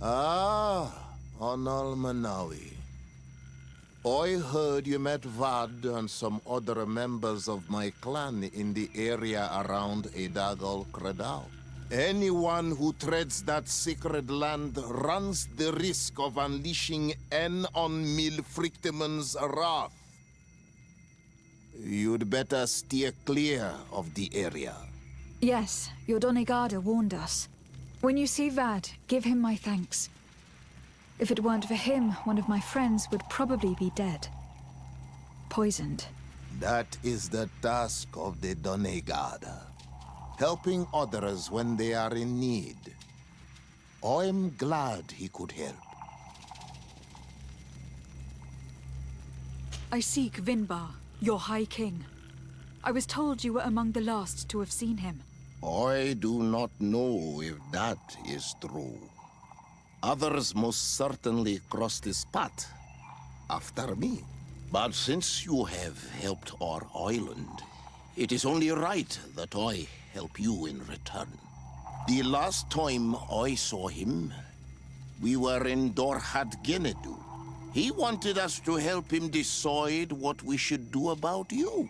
Ah, Onal Manawi. I heard you met Vad and some other members of my clan in the area around Edagal Credal. Anyone who treads that sacred land runs the risk of unleashing En on Milfrictiman's wrath. You'd better steer clear of the area. Yes, your Donegada warned us. When you see Vad, give him my thanks. If it weren't for him, one of my friends would probably be dead. Poisoned. That is the task of the Donegada. Helping others when they are in need. I'm glad he could help. I seek Vinbarr, your High King. I was told you were among the last to have seen him. I do not know if that is true. Others most certainly crossed his path after me. But since you have helped our island, it is only right that I help you in return. The last time I saw him, we were in Dorhat Genedu. He wanted us to help him decide what we should do about you.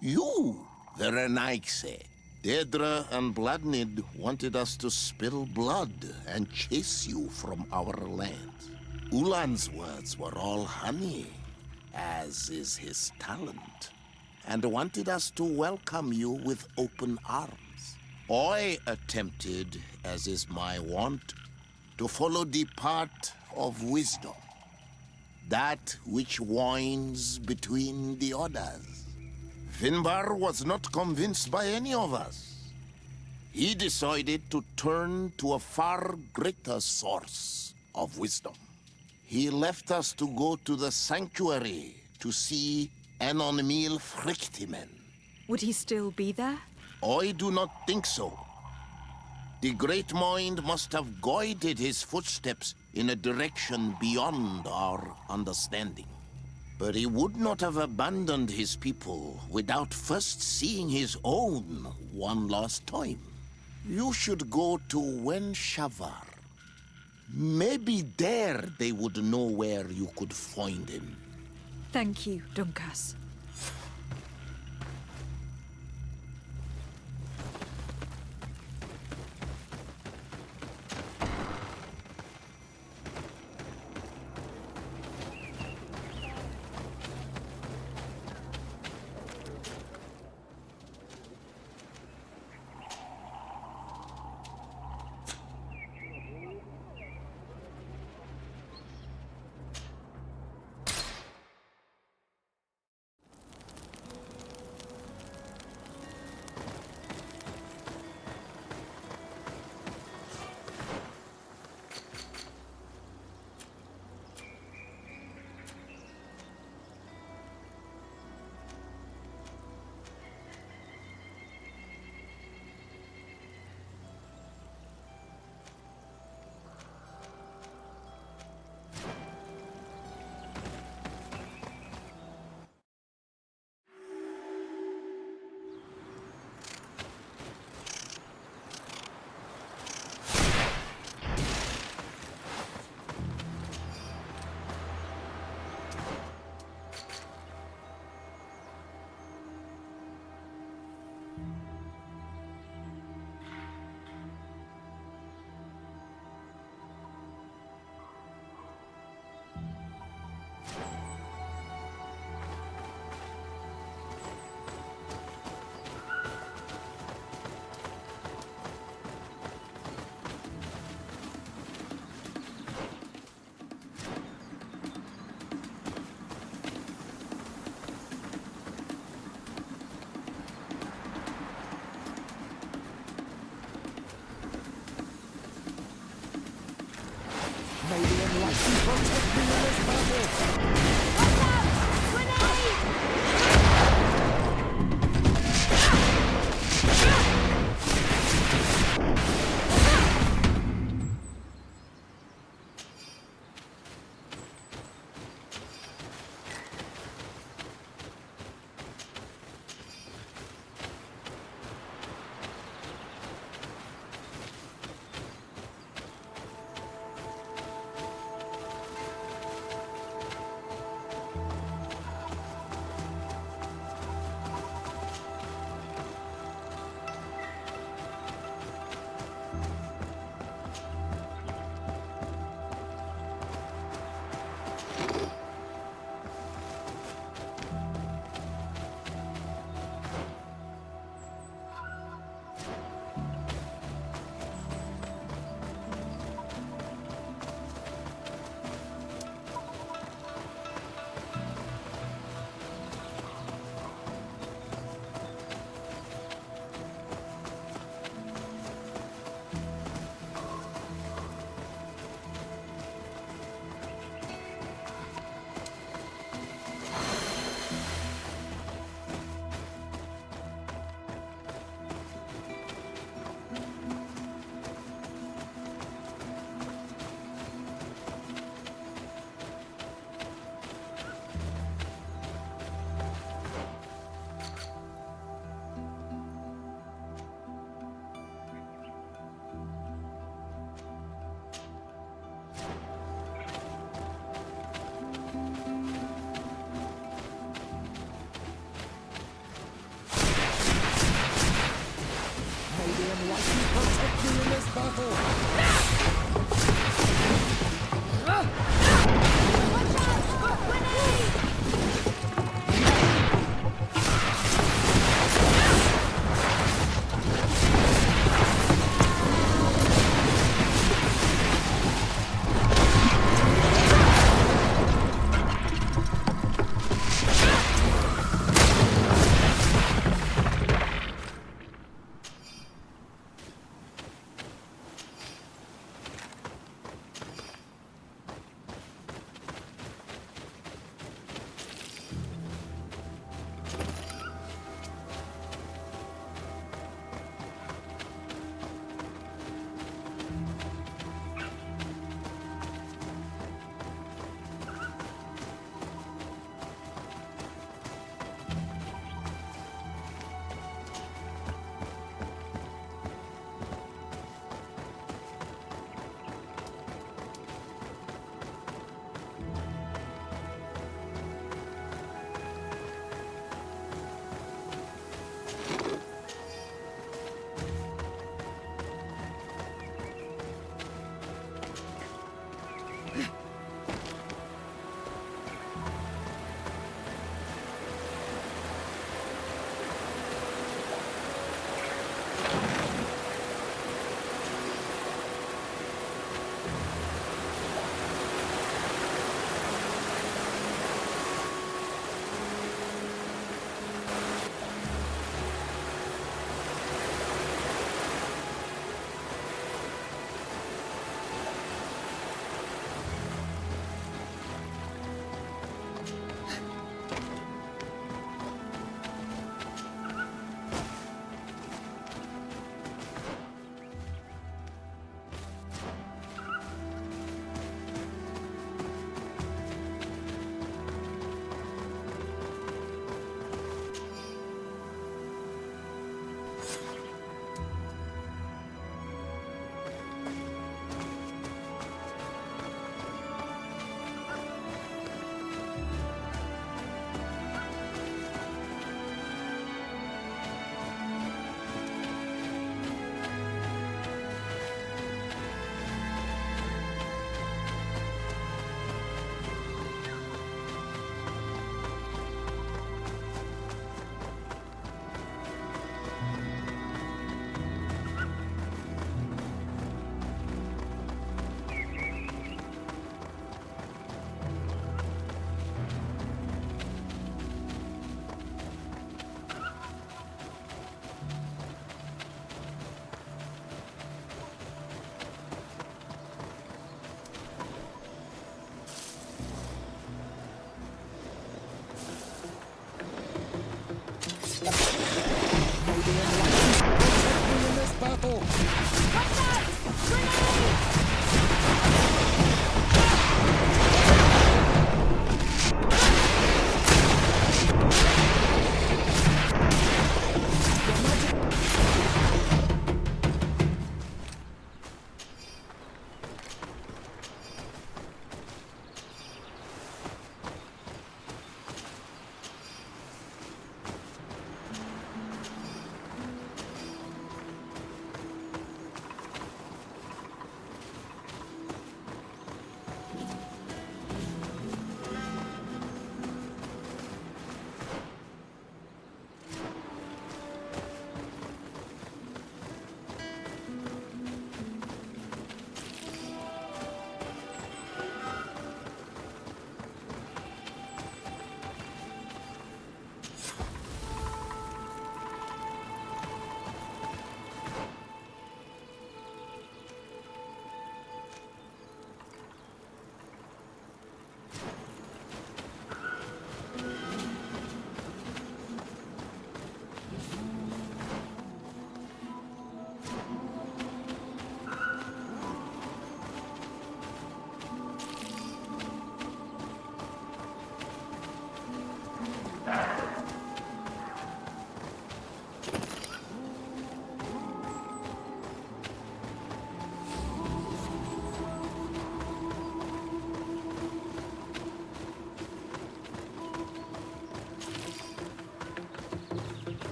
You, the Renaikse. Dedra and Bladnid wanted us to spill blood and chase you from our land. Ulan's words were all honey, as is his talent, and wanted us to welcome you with open arms. I attempted, as is my wont, to follow the path of wisdom, that which winds between the others. Vinbarr was not convinced by any of us. He decided to turn to a far greater source of wisdom. He left us to go to the sanctuary to see Enonmil Frictimen. Would he still be there? I do not think so. The Great Mind must have guided his footsteps in a direction beyond our understanding. But he would not have abandoned his people without first seeing his own one last time. You should go to Wenshavar. Maybe there they would know where you could find him. Thank you, Dunkas. May the enlightened protect me in this battle! Watch out! Grenade!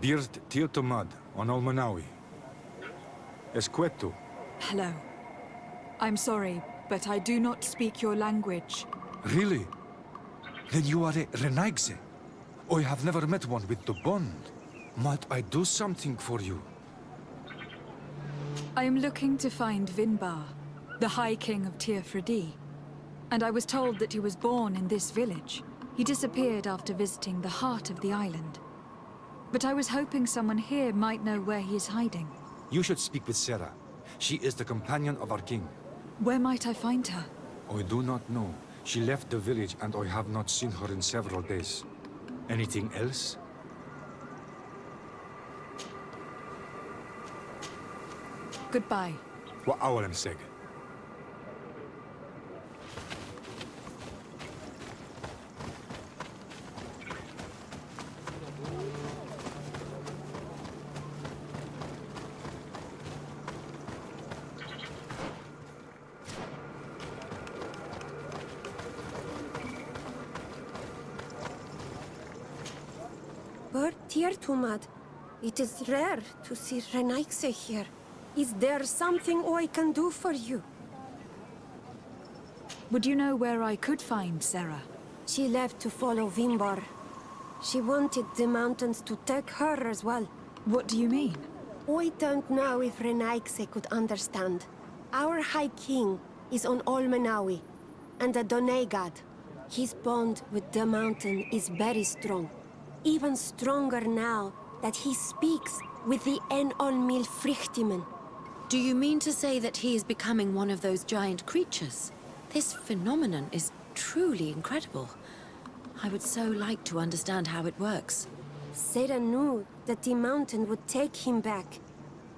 Birt Tirtomad on Olmanawi. Esqueto. Hello. I'm sorry, but I do not speak your language. Really? Then you are a Renaigse? I have never met one with the bond. Might I do something for you? I am looking to find Vinbarr, the High King of Tirfredi. And I was told that he was born in this village. He disappeared after visiting the heart of the island. But I was hoping someone here might know where he is hiding. You should speak with Sarah. She is the companion of our king. Where might I find her? I do not know. She left the village and I have not seen her in several days. Anything else? Goodbye. Wa awalem seg. Tumad. It is rare to see Renaigse here. Is there something I can do for you? Would you know where I could find Sarah? She left to follow Vinbarr. She wanted the mountains to take her as well. What do you mean? I don't know if Renaigse could understand. Our High King is on Olmanawi, and a Doneigad. His bond with the mountain is very strong. Even stronger now that he speaks with the En-Olmil Frichtimen. Do you mean to say that he is becoming one of those giant creatures? This phenomenon is truly incredible. I would so like to understand how it works. Sarah knew that the mountain would take him back,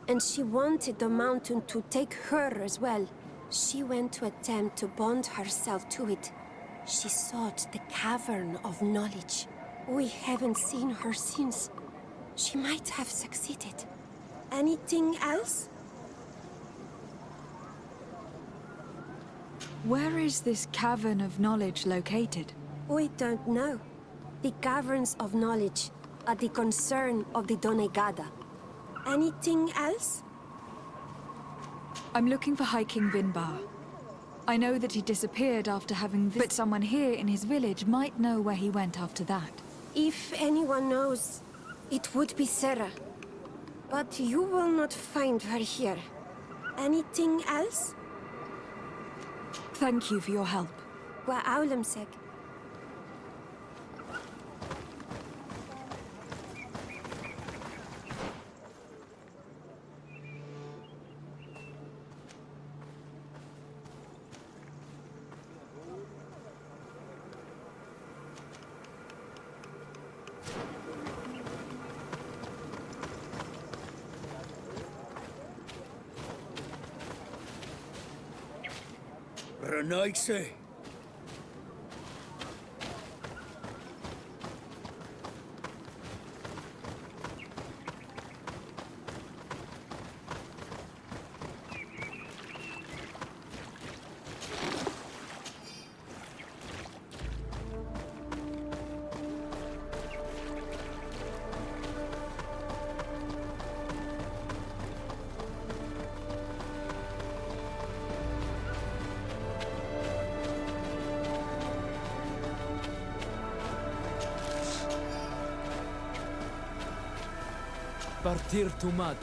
and she wanted the mountain to take her as well. She went to attempt to bond herself to it. She sought the Cavern of Knowledge. We haven't seen her since. She might have succeeded. Anything else? Where is this Cavern of Knowledge located? We don't know. The Caverns of Knowledge are the concern of the Doneigada. Anything else? I'm looking for High King Vinbarr. I know that he disappeared after having but someone here in his village might know where he went after that. If anyone knows, it would be Sarah. But you will not find her here. Anything else? Thank you for your help. Wa awlemsek. Renaigse. Partir Tumad.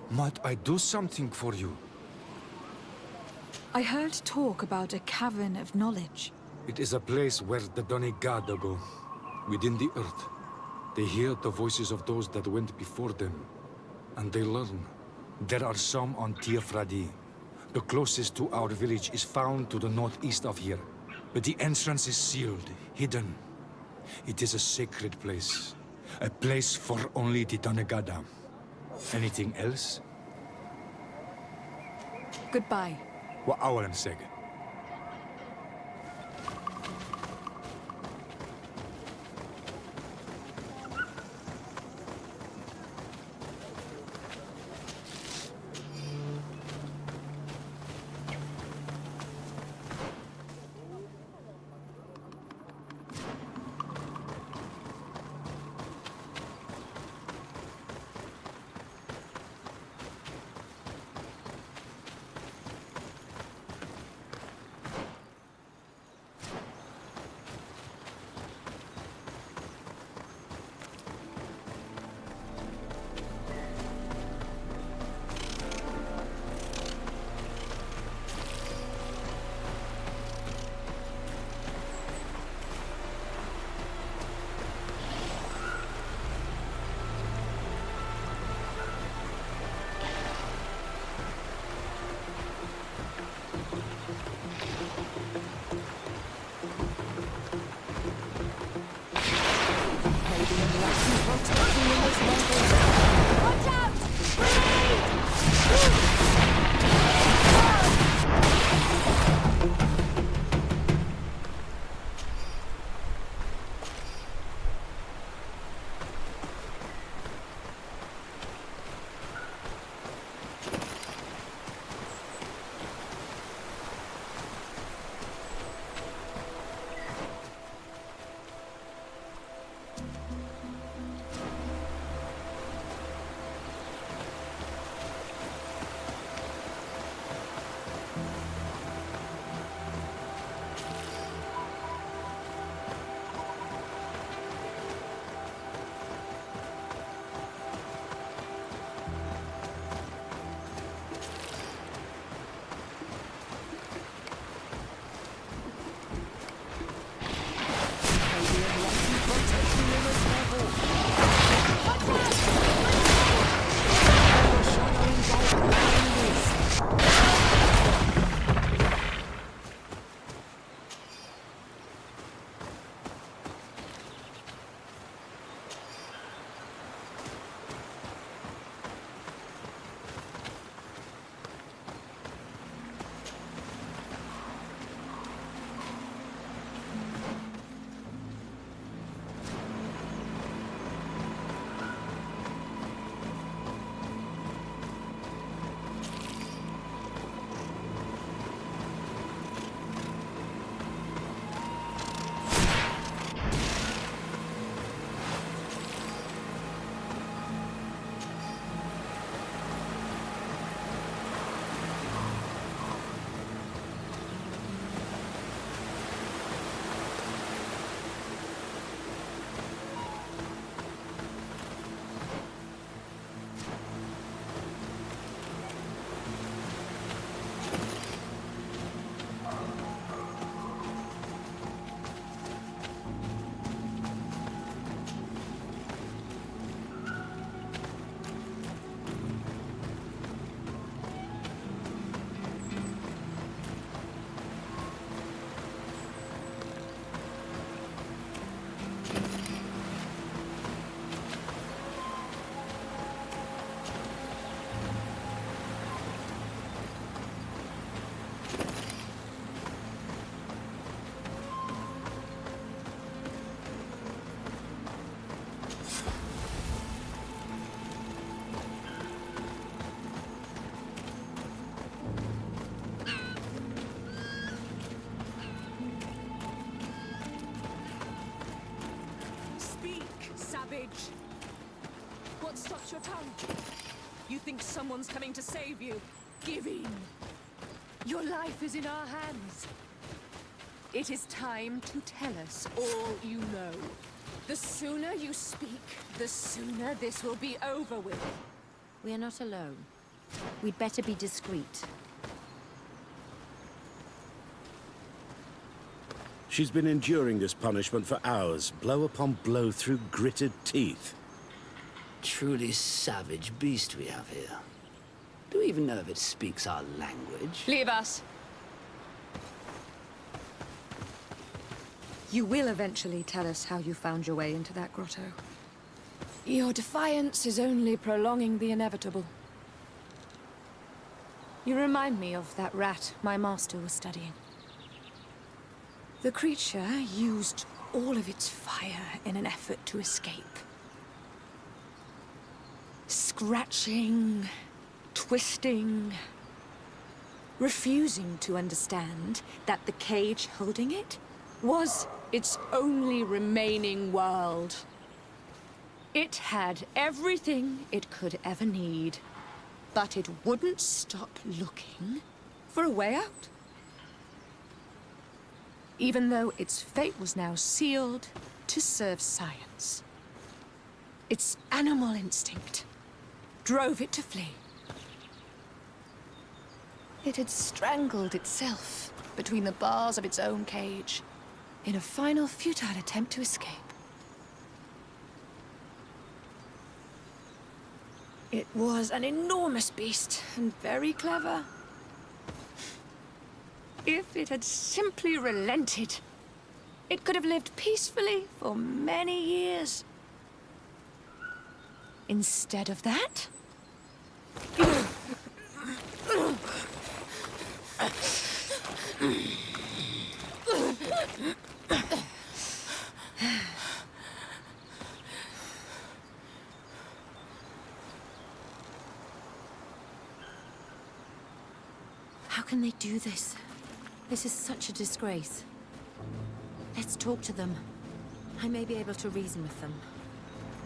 Might I do something for you? I heard talk about a Cavern of Knowledge. It is a place where the Doneigada go, within the earth. They hear the voices of those that went before them, and they learn. There are some on Tirfredi. The closest to our village is found to the northeast of here, but the entrance is sealed, hidden. It is a sacred place, a place for only the Doneigada. Anything else? Goodbye. What Alan said. Watch out! Grenade! What stops your tongue? You think someone's coming to save you? Give in. Your life is in our hands. It is time to tell us all you know. The sooner you speak, the sooner this will be over with. We are not alone. We'd better be discreet. She's been enduring this punishment for hours, blow upon blow through gritted teeth. Truly savage beast we have here. Do we even know if it speaks our language? Leave us. You will eventually tell us how you found your way into that grotto. Your defiance is only prolonging the inevitable. You remind me of that rat my master was studying. The creature used all of its fire in an effort to escape. Scratching, twisting, refusing to understand that the cage holding it was its only remaining world. It had everything it could ever need, but it wouldn't stop looking for a way out. Even though its fate was now sealed to serve science. Its animal instinct drove it to flee. It had strangled itself between the bars of its own cage in a final futile attempt to escape. It was an enormous beast and very clever. If it had simply relented, it could have lived peacefully for many years. Instead of that, how can they do this? This is such a disgrace. Let's talk to them. I may be able to reason with them.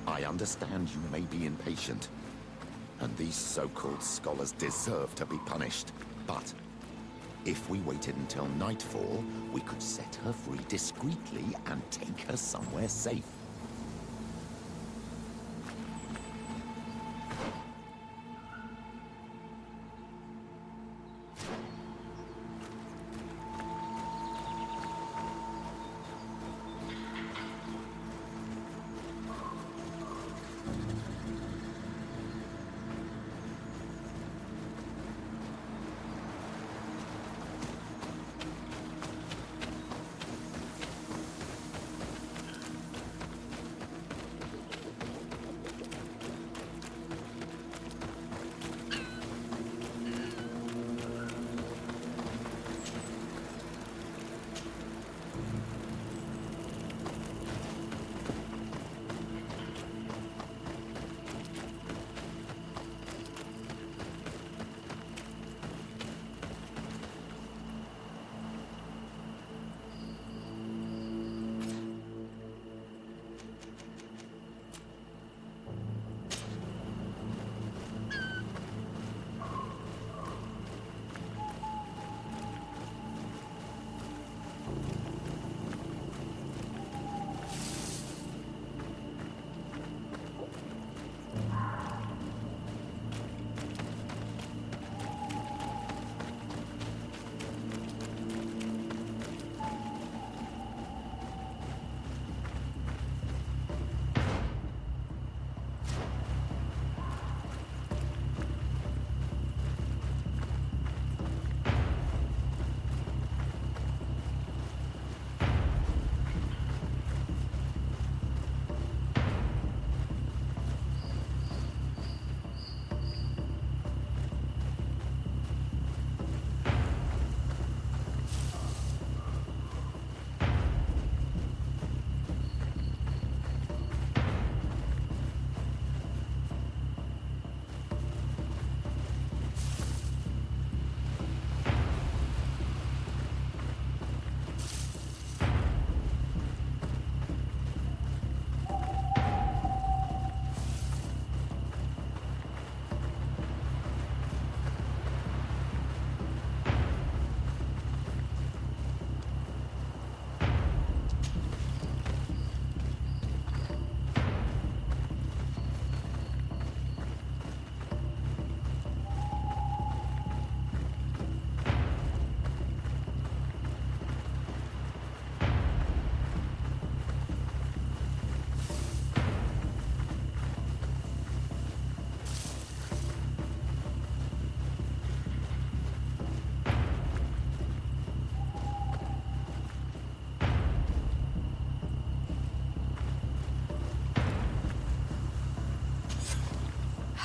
I understand you may be impatient, and these so-called scholars deserve to be punished. But if we waited until nightfall, we could set her free discreetly and take her somewhere safe.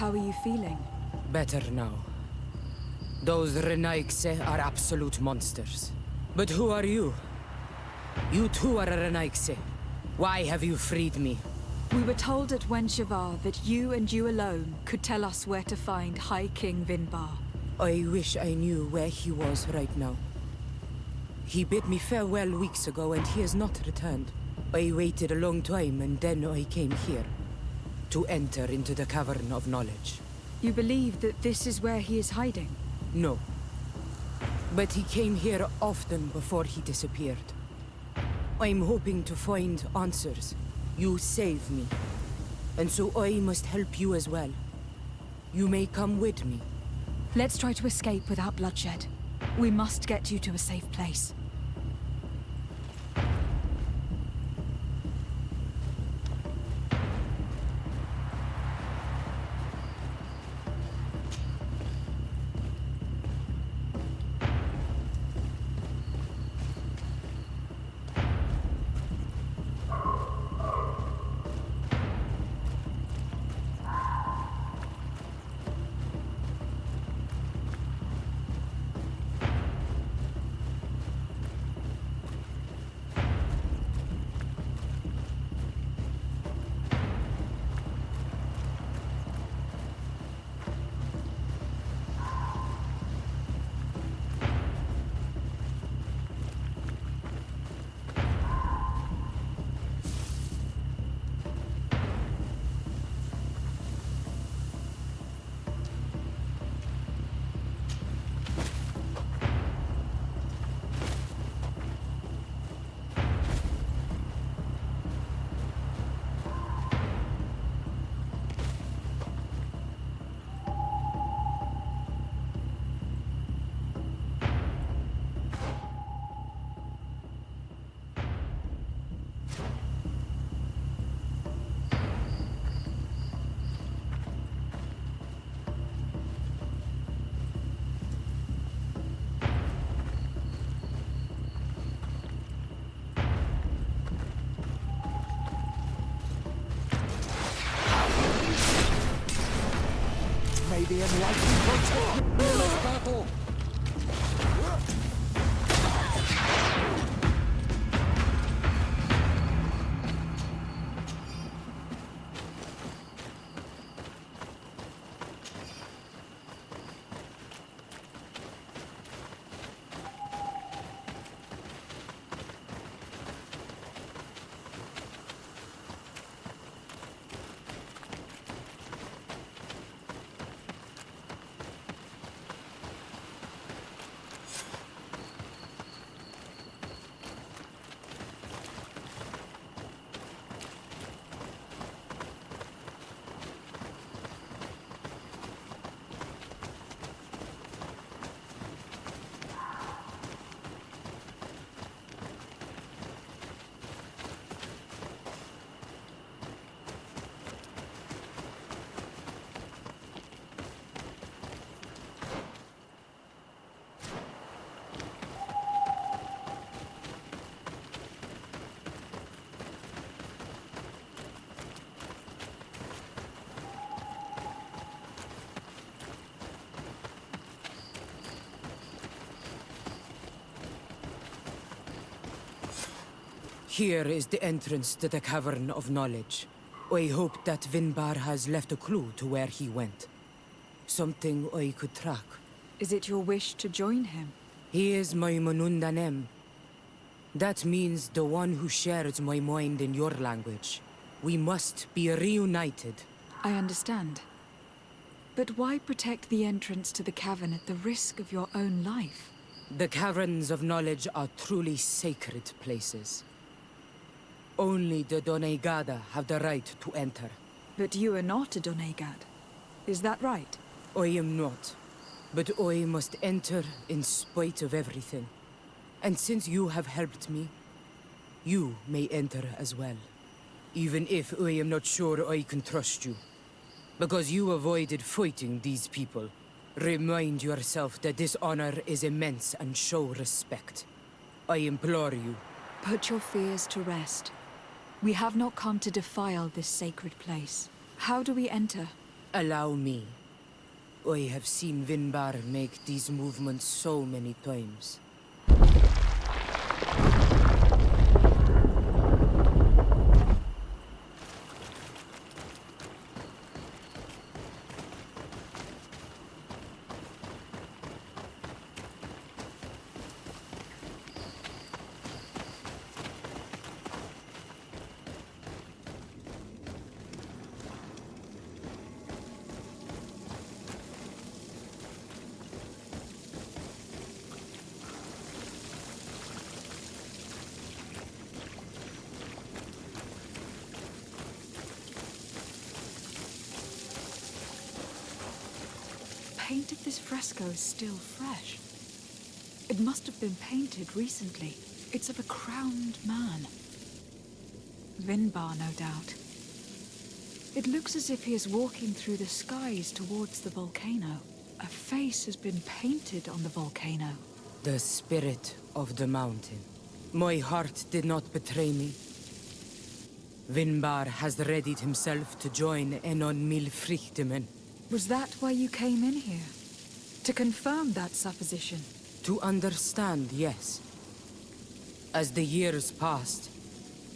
How are you feeling? Better now. Those Renaigse are absolute monsters. But who are you? You too are a Renaigse. Why have you freed me? We were told at Wenshavar that you and you alone could tell us where to find High King Vinbarr. I wish I knew where he was right now. He bid me farewell weeks ago and he has not returned. I waited a long time and then I came here. To enter into the Cavern of Knowledge. You believe that this is where he is hiding? No. But he came here often before he disappeared. I'm hoping to find answers. You saved me. And so I must help you as well. You may come with me. Let's try to escape without bloodshed. We must get you to a safe place. May the enlightened protect you in this battle! Here is the entrance to the Cavern of Knowledge. I hope that Vinbarr has left a clue to where he went. Something I could track. Is it your wish to join him? He is my Manundanem. That means the one who shares my mind in your language. We must be reunited. I understand. But why protect the entrance to the cavern at the risk of your own life? The Caverns of Knowledge are truly sacred places. Only the Doneigada have the right to enter. But you are not a Doneigad. Is that right? I am not. But I must enter in spite of everything. And since you have helped me, you may enter as well. Even if I am not sure I can trust you. Because you avoided fighting these people. Remind yourself that this honor is immense and show respect. I implore you. Put your fears to rest. We have not come to defile this sacred place. How do we enter? Allow me. I have seen Vinbarr make these movements so many times. Paint of this fresco is still fresh. It must have been painted recently. It's of a crowned man. Vinbarr, no doubt. It looks as if he is walking through the skies towards the volcano. A face has been painted on the volcano. The spirit of the mountain. My heart did not betray me. Vinbarr has readied himself to join Enon Milfrichtemen. Was that why you came in here? To confirm that supposition? To understand, yes. As the years passed,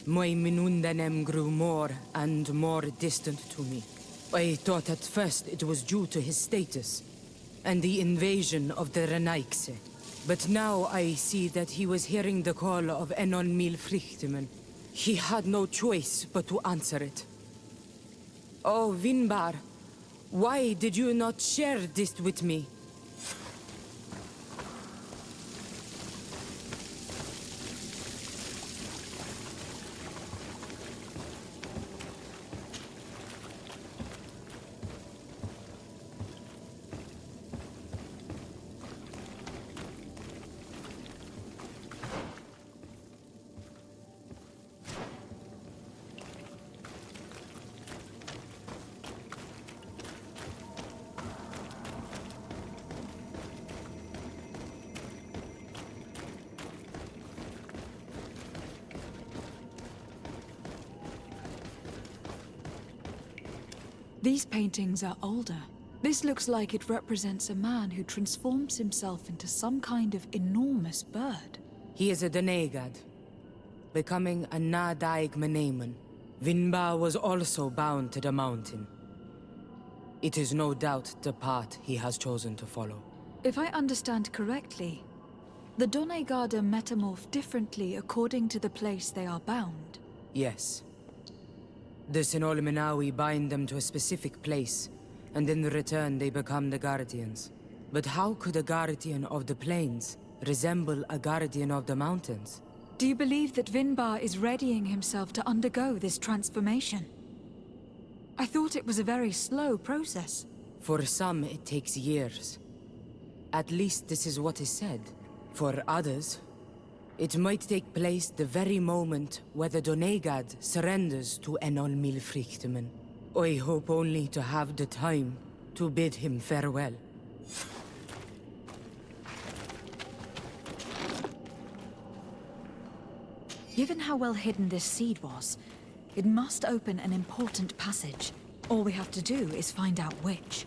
my Minundanem grew more and more distant to me. I thought at first it was due to his status and the invasion of the Renaigse. But now I see that he was hearing the call of Enon Milfrichtemen. He had no choice but to answer it. Oh, Vinbarr, why did you not share this with me? These paintings are older. This looks like it represents a man who transforms himself into some kind of enormous bird. He is a Denegad, becoming a Nadaig Meneman. Vinbarr was also bound to the mountain. It is no doubt the path he has chosen to follow. If I understand correctly, the Donegada metamorph differently according to the place they are bound. Yes. The Sinolminawi bind them to a specific place, and in return they become the Guardians. But how could a Guardian of the Plains resemble a Guardian of the Mountains? Do you believe that Vinbarr is readying himself to undergo this transformation? I thought it was a very slow process. For some, it takes years. At least this is what is said. For others, it might take place the very moment where the Donegad surrenders to Enon Milfrichtemen. I hope only to have the time to bid him farewell. Given how well hidden this seed was, it must open an important passage. All we have to do is find out which.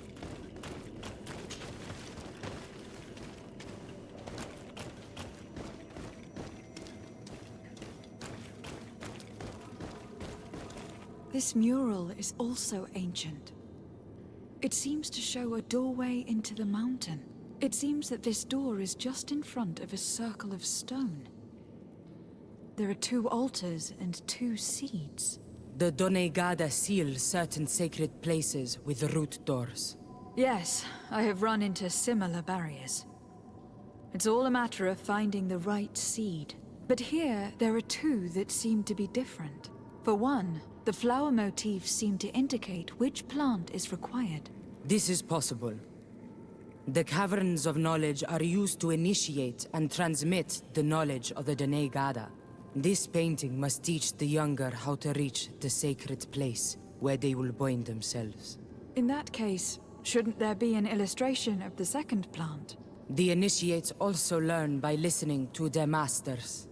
This mural is also ancient. It seems to show a doorway into the mountain. It seems that this door is just in front of a circle of stone. There are 2 altars and 2 seeds. The Donegada seal certain sacred places with root doors. Yes, I have run into similar barriers. It's all a matter of finding the right seed. But here, there are 2 that seem to be different. For one, the flower motifs seem to indicate which plant is required. This is possible. The caverns of knowledge are used to initiate and transmit the knowledge of the Donegada. This painting must teach the younger how to reach the sacred place where they will bind themselves. In that case, shouldn't there be an illustration of the second plant? The initiates also learn by listening to their masters.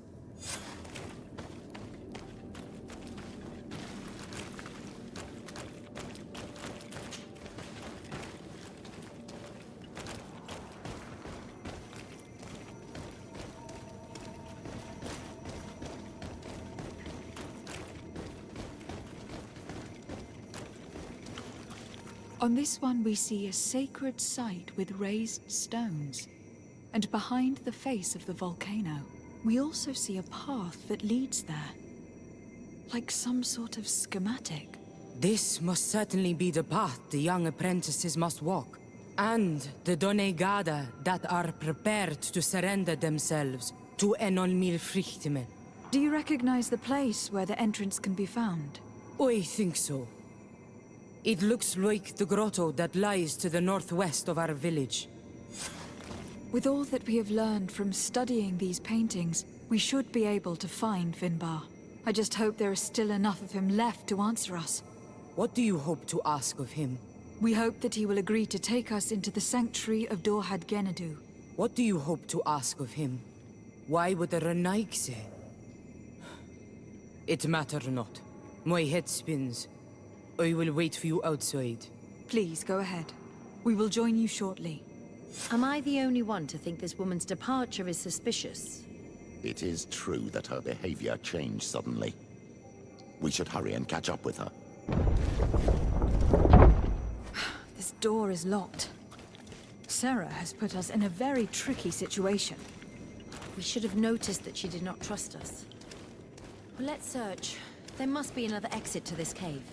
On this one, we see a sacred site with raised stones. And behind the face of the volcano, we also see a path that leads there. Like some sort of schematic. This must certainly be the path the young apprentices must walk. And the Donegada that are prepared to surrender themselves to Enolmil Frichtime. Do you recognize the place where the entrance can be found? I think so. It looks like the grotto that lies to the northwest of our village. With all that we have learned from studying these paintings, we should be able to find Vinbarr. I just hope there is still enough of him left to answer us. What do you hope to ask of him? We hope that he will agree to take us into the sanctuary of Dorhad Genadu. What do you hope to ask of him? Why would the Renaig say? It matter not. My head spins. I will wait for you outside. Please, go ahead. We will join you shortly. Am I the only one to think this woman's departure is suspicious? It is true that her behavior changed suddenly. We should hurry and catch up with her. This door is locked. Sarah has put us in a very tricky situation. We should have noticed that she did not trust us. Well, let's search. There must be another exit to this cave.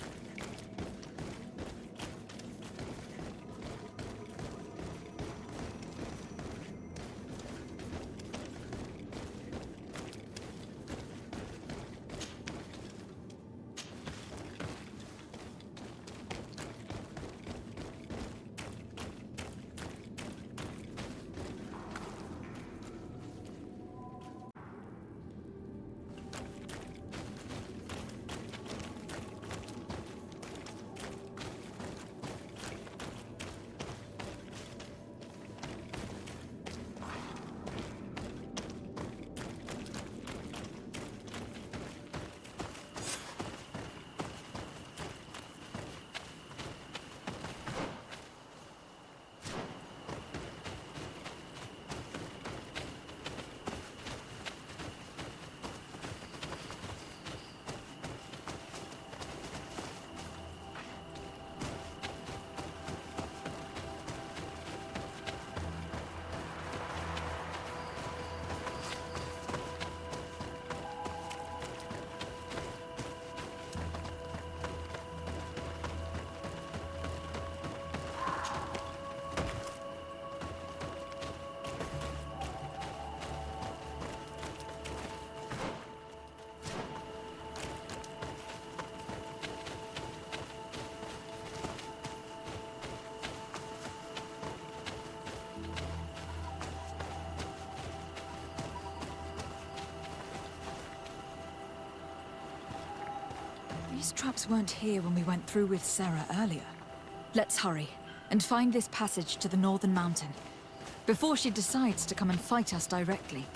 These traps weren't here when we went through with Sarah earlier. Let's hurry and find this passage to the northern mountain before she decides to come and fight us directly.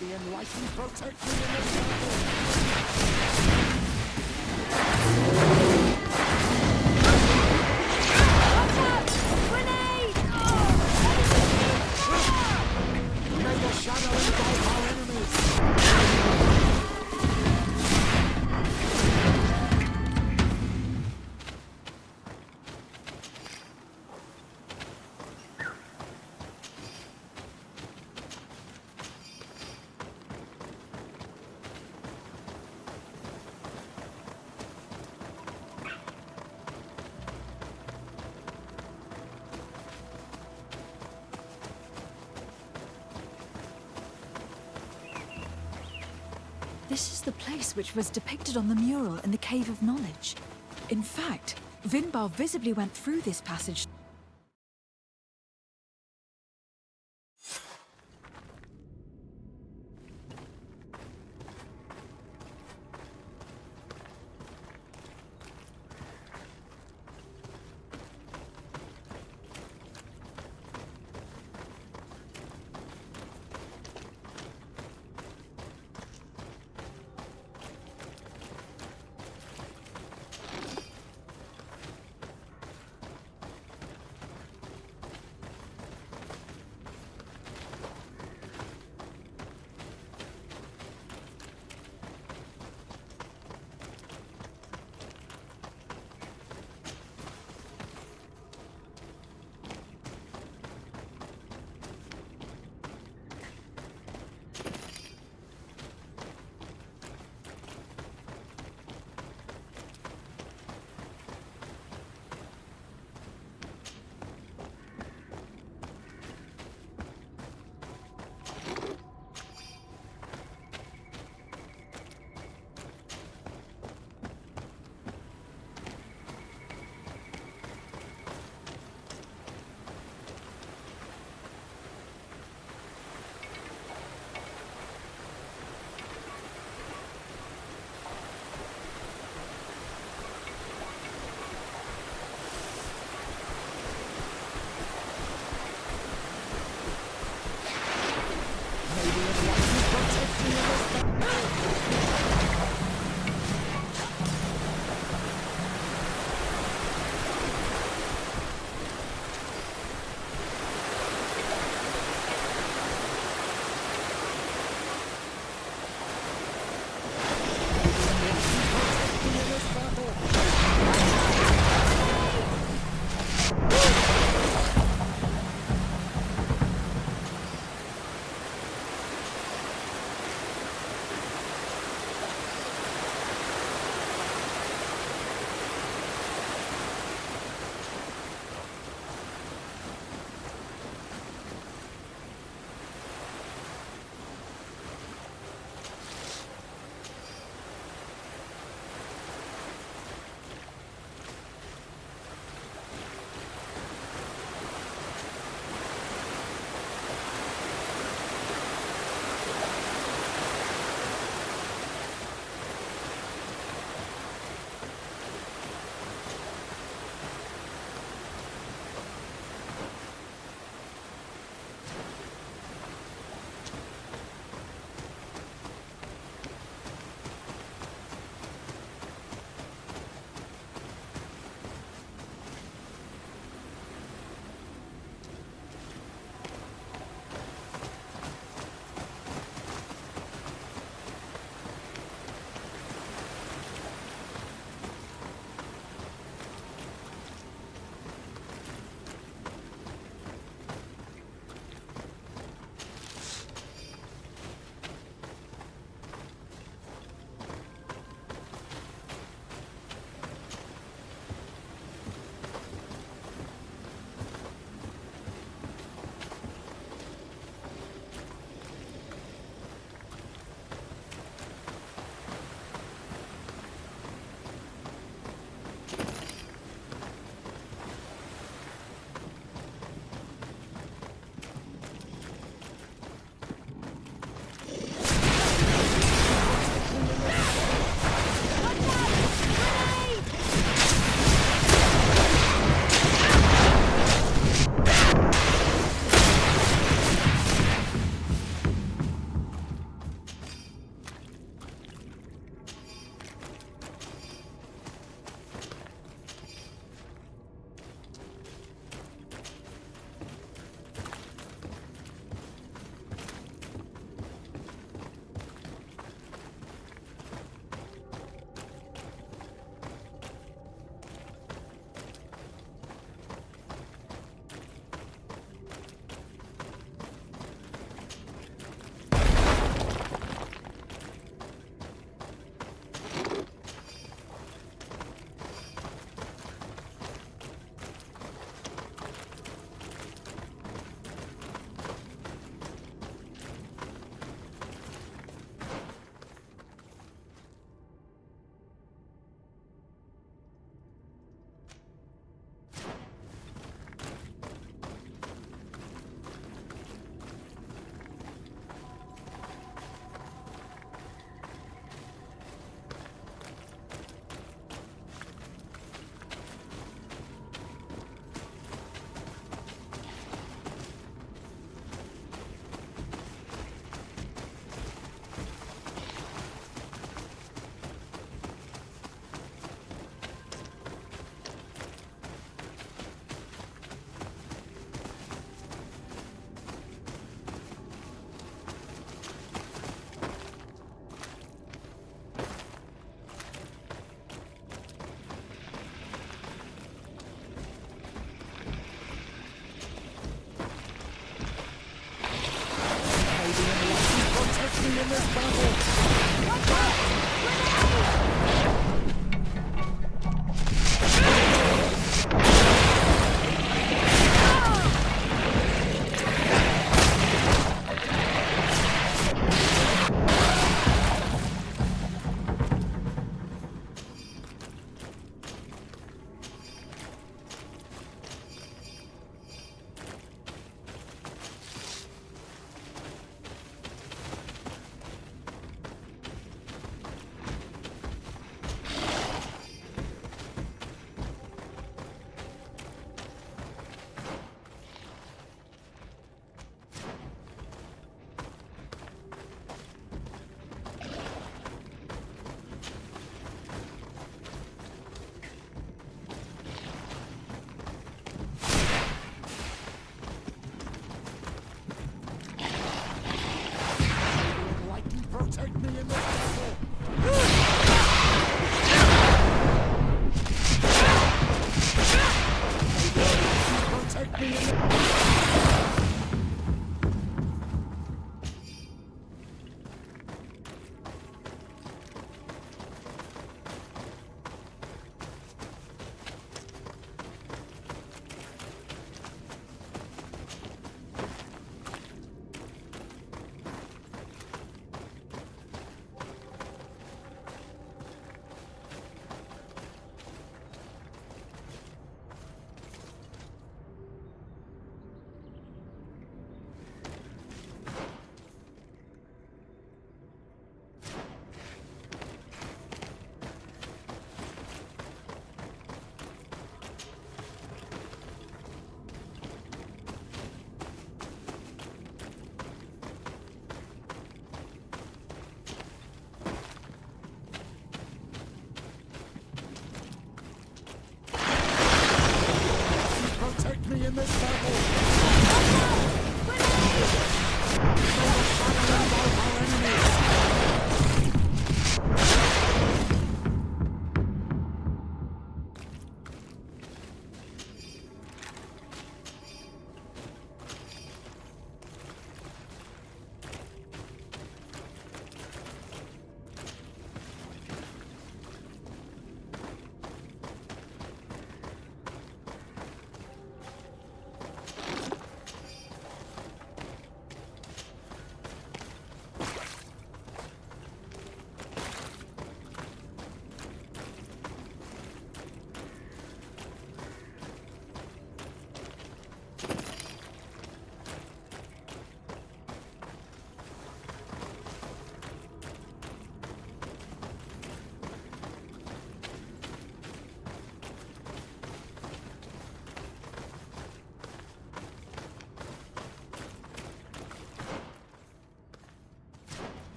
the enlightened protect me in this battle! Watch out! Grenade! May the shadow engulf our enemies! This is the place which was depicted on the mural in the Cave of Knowledge. In fact, Vinbarr visibly went through this passage.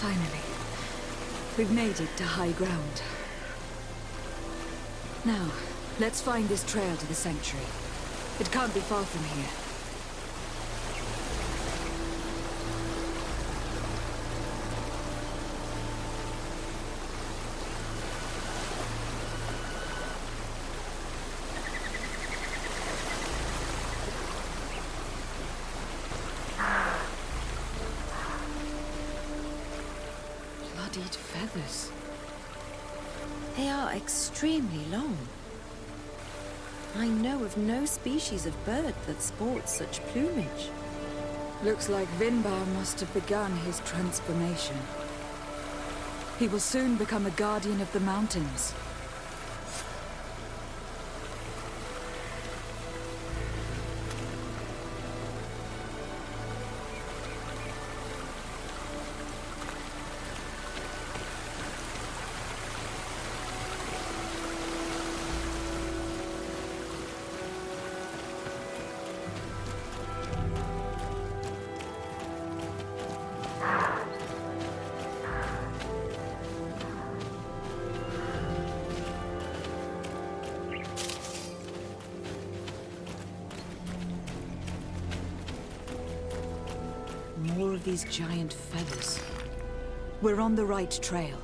Finally. We've made it to high ground. Now, let's find this trail to the sanctuary. It can't be far from here. Bloodied feathers. They are extremely long. I know of no species of bird that sports such plumage. Looks like Vinbarr must have begun his transformation. He will soon become a guardian of the mountains. More of these giant feathers. We're on the right trail.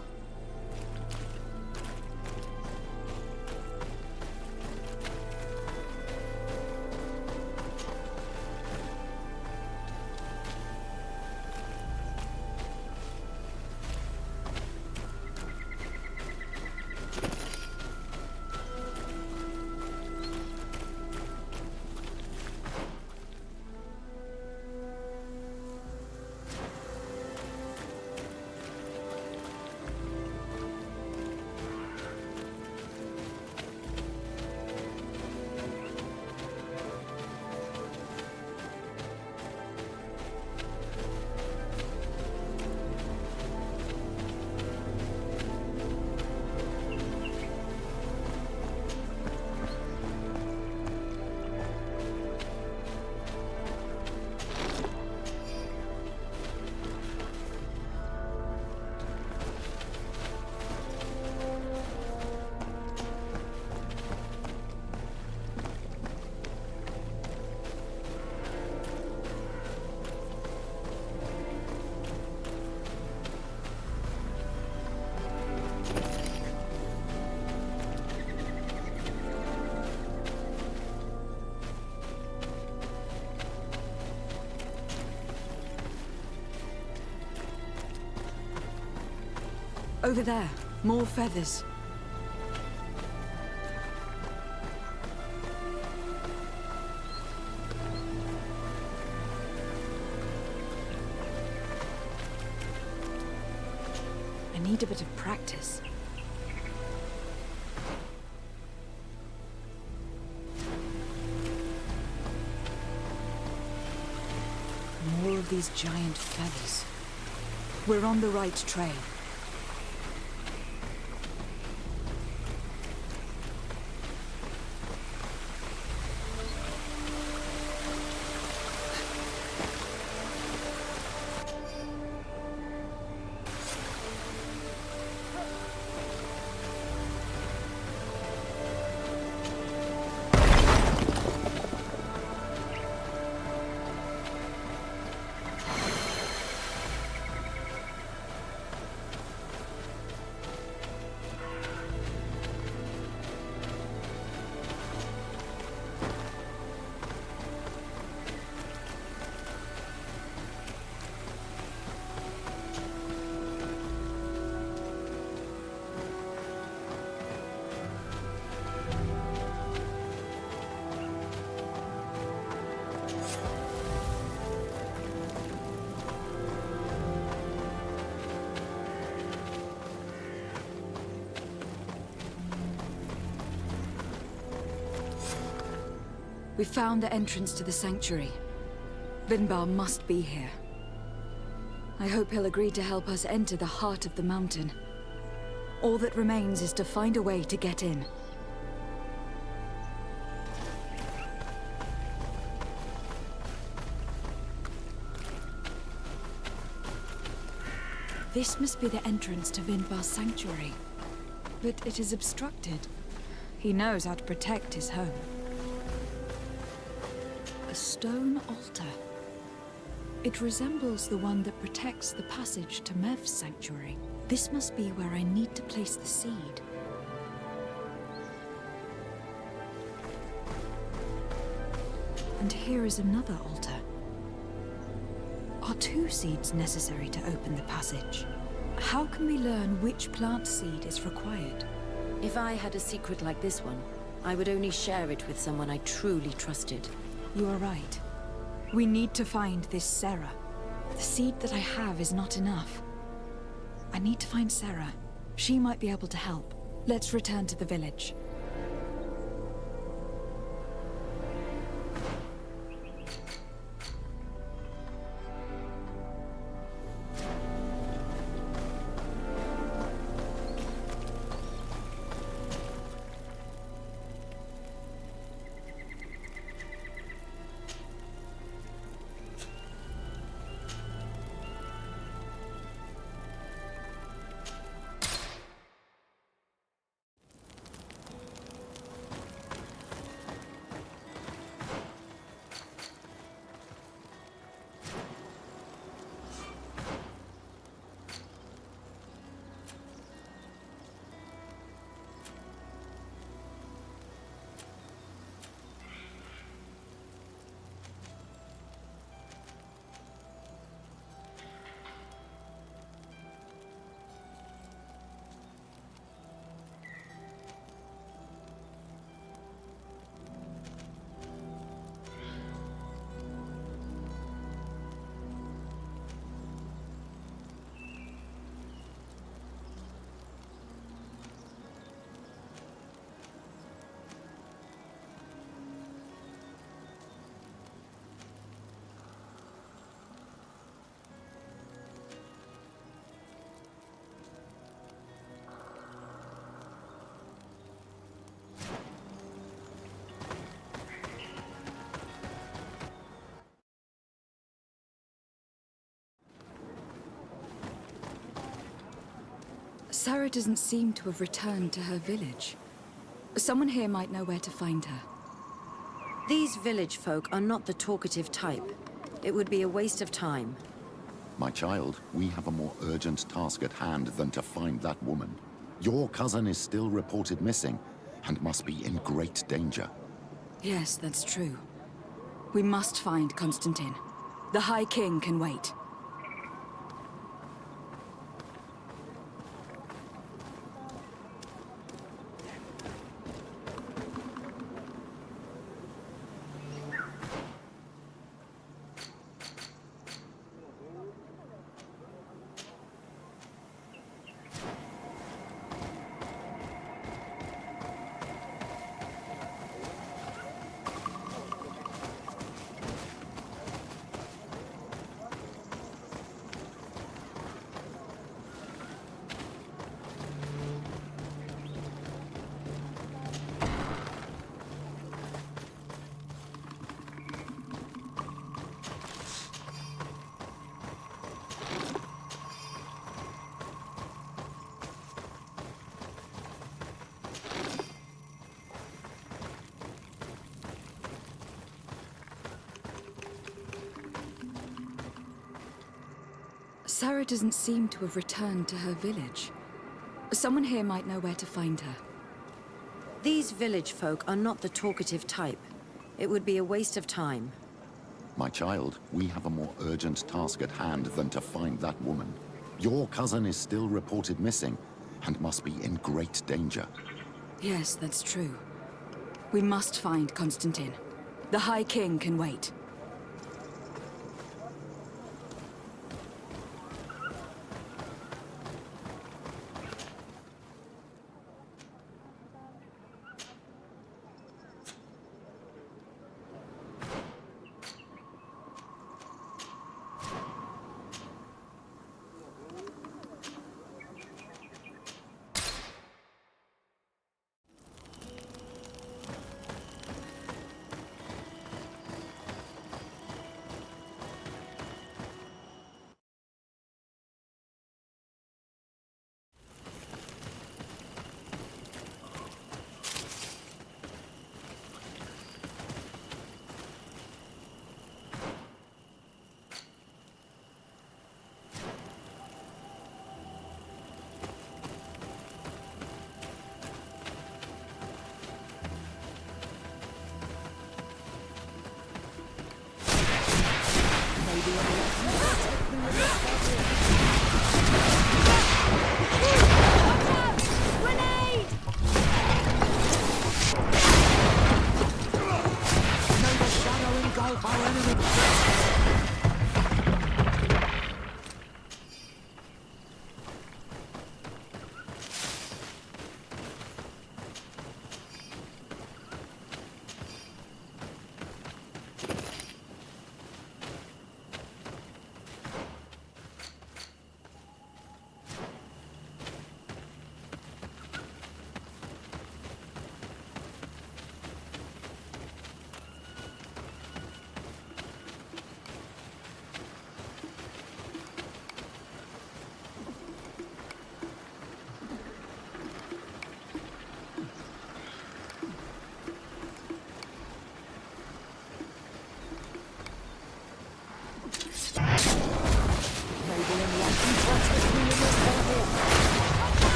Over there, more feathers. I need a bit of practice. More of these giant feathers. We're on the right trail. We found the entrance to the sanctuary. Vinbarr must be here. I hope he'll agree to help us enter the heart of the mountain. All that remains is to find a way to get in. This must be the entrance to Vinbarr's sanctuary. But it is obstructed. He knows how to protect his home. A stone altar. It resembles the one that protects the passage to Mev's sanctuary. This must be where I need to place the seed. And here is another altar. Are 2 seeds necessary to open the passage? How can we learn which plant seed is required? If I had a secret like this one, I would only share it with someone I truly trusted. You are right. We need to find this Sarah. The seed that I have is not enough. I need to find Sarah. She might be able to help. Let's return to the village. Sarah doesn't seem to have returned to her village. Someone here might know where to find her. These village folk are not the talkative type. It would be a waste of time. My child, we have a more urgent task at hand than to find that woman. Your cousin is still reported missing, and must be in great danger. Yes, that's true. We must find Constantin. The High King can wait. Sarah doesn't seem to have returned to her village. Someone here might know where to find her. These village folk are not the talkative type. It would be a waste of time. My child, we have a more urgent task at hand than to find that woman. Your cousin is still reported missing, and must be in great danger. Yes, that's true. We must find Constantin. The High King can wait.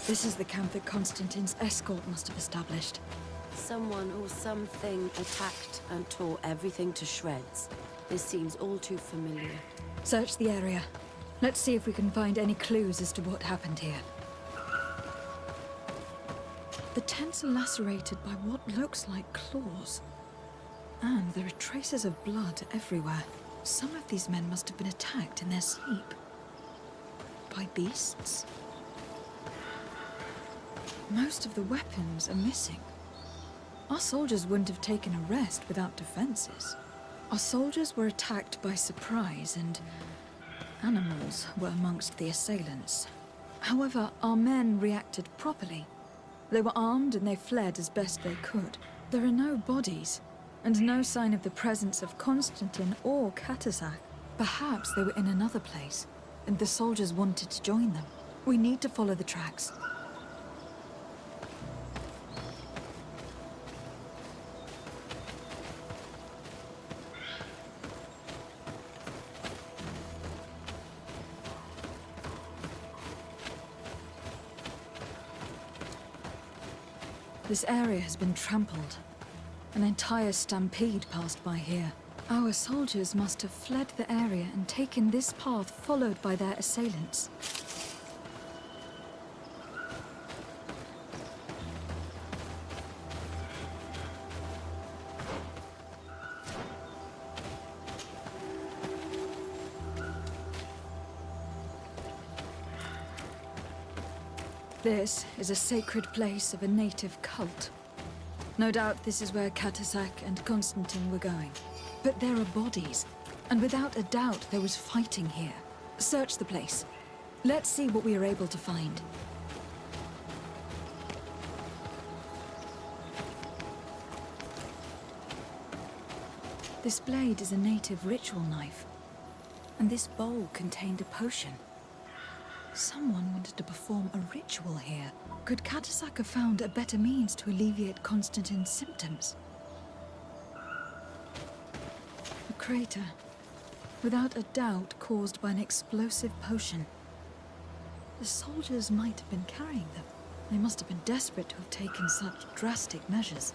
This is the camp that Constantin's escort must have established. Someone or something attacked and tore everything to shreds. This seems all too familiar. Search the area. Let's see if we can find any clues as to what happened here. The tents are lacerated by what looks like claws. And there are traces of blood everywhere. Some of these men must have been attacked in their sleep. By beasts? Most of the weapons are missing. Our soldiers wouldn't have taken a rest without defenses. Our soldiers were attacked by surprise, and animals were amongst the assailants. However, our men reacted properly. They were armed and they fled as best they could. There are no bodies, and no sign of the presence of Constantin or Katasak. Perhaps they were in another place, and the soldiers wanted to join them. We need to follow the tracks. This area has been trampled. An entire stampede passed by here. Our soldiers must have fled the area and taken this path followed by their assailants. This is a sacred place of a native cult. No doubt this is where Katasak and Constantin were going. But there are bodies, and without a doubt there was fighting here. Search the place. Let's see what we are able to find. This blade is a native ritual knife, and this bowl contained a potion. Someone wanted to perform a ritual here. Could Katasak have found a better means to alleviate Constantin's symptoms? A crater, without a doubt caused by an explosive potion. The soldiers might have been carrying them. They must have been desperate to have taken such drastic measures.